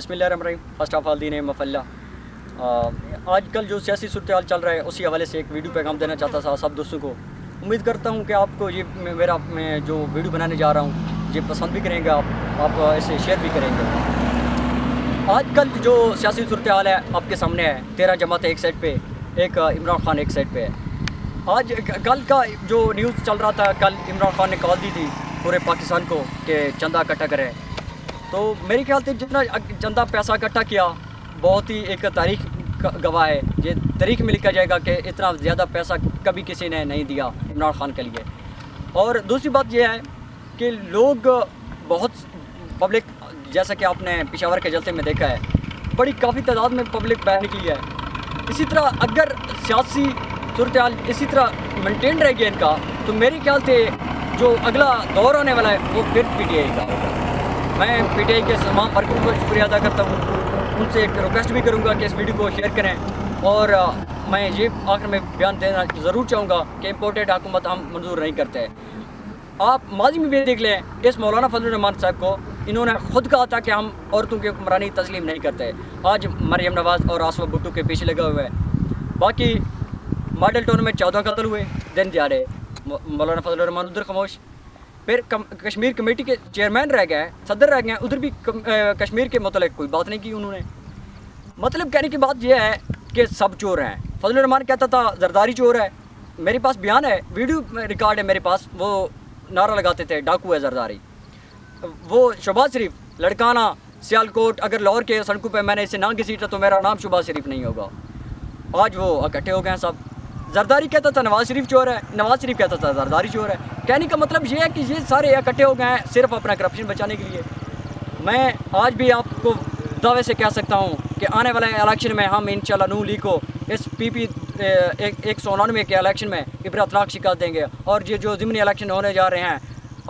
बिस्मिल्लाहिर्रहमानिर्रहीम। First of all दीन मफल्ला। आज कल जो सियासी सूरत चल रहा है उसी हवाले से एक वीडियो पैगाम देना चाहता था सब दोस्तों को। उम्मीद करता हूँ कि आपको ये मैं जो वीडियो बनाने जा रहा हूँ ये पसंद भी करेंगे, आप इसे शेयर भी करेंगे। आज कल जो सियासी सूरत हाल है आपके सामने है, 13 जमातें एक साइड पे, एक इमरान खान एक साइड पे है। आज कल का जो न्यूज़ चल रहा था, कल इमरान खान ने कॉल दी थी पूरे पाकिस्तान को कि चंदा इकट्ठा करें। तो मेरे ख्याल से जितना चंदा पैसा इकट्ठा किया बहुत ही एक तारीख गवाह है। ये तारीख में लिखा जाएगा कि इतना ज़्यादा पैसा कभी किसी ने नहीं दिया इमरान खान के लिए। और दूसरी बात यह है कि लोग बहुत पब्लिक, जैसा कि आपने पेशावर के जलसे में देखा है, बड़ी काफ़ी तादाद में पब्लिक बाहर निकली है। इसी तरह अगर सियासी सूरत हाल इसी तरह मेंटेन रहेगी इनका, तो मेरे ख्याल से जो अगला दौर आने वाला है वो फिर PTI का होगा। मैं PTI के तमाम वर्करों को शुक्रिया अदा करता हूँ, उनसे एक रिक्वेस्ट भी करूँगा कि इस वीडियो को शेयर करें। और मैं ये आखिर में बयान देना ज़रूर चाहूँगा कि इम्पोर्टेड हुकूमत हम मंजूर नहीं करते। आप माजी में भी देख लें, इस मौलाना फजलुर रहमान साहब को इन्होंने ख़ुद कहा था कि हम औरतों की हुक्मरानी तस्लीम नहीं करते। आज मरियम नवाज़ और आसमा भुट्टो के पीछे लगा हुआ है। बाकी मॉडल टाउन में 14 कत्ल हुए दिन दिहाड़े, मौलाना फजलुर रहमान उधर खामोश। फिर कश्मीर कमेटी के चेयरमैन रह गए, सदर रह गए, उधर भी कश्मीर के मतलब कोई बात नहीं की उन्होंने। मतलब कहने की बात यह है कि सब चोर हैं। फजलुर रहमान कहता था जरदारी चोर है, मेरे पास बयान है, वीडियो रिकॉर्ड है मेरे पास, वो नारा लगाते थे डाकू है जरदारी। वो शहबाज शरीफ लड़काना सियालकोट, अगर लाहौर के सड़कों पर मैंने इसे ना घसीटा तो मेरा नाम शहबाज शरीफ नहीं होगा। आज वो इकट्ठे हो गए हैं सब। जरदारी कहता था नवाज़ शरीफ चोर है, नवाज़ शरीफ कहता था जरदारी चोर है। कहने का मतलब ये है कि ये सारे इकट्ठे हो गए हैं सिर्फ अपना करप्शन बचाने के लिए। मैं आज भी आपको दावे से कह सकता हूँ कि आने वाले इलेक्शन में हम इंशाल्लाह नून लीग को इस PP 199 के इलेक्शन में इबरतनाक शिकस्त देंगे। और ये जो ज़िमनी इलेक्शन होने जा रहे हैं,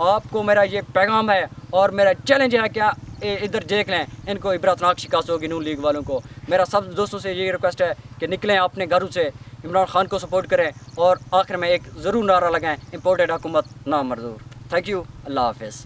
आपको मेरा ये पैगाम है और मेरा चैलेंज है क्या इधर देख लें, इनको इबरतनाक शिकस्त होगी नून लीग वालों को। मेरा सब दोस्तों से ये रिक्वेस्ट है कि निकलें अपने घरों से, इमरान खान को सपोर्ट करें और आखिर में एक ज़रूर नारा लगाएं, इम्पोर्टेड हुकूमत ना मंजूर। थैंक यू, अल्लाह हाफ़िज़।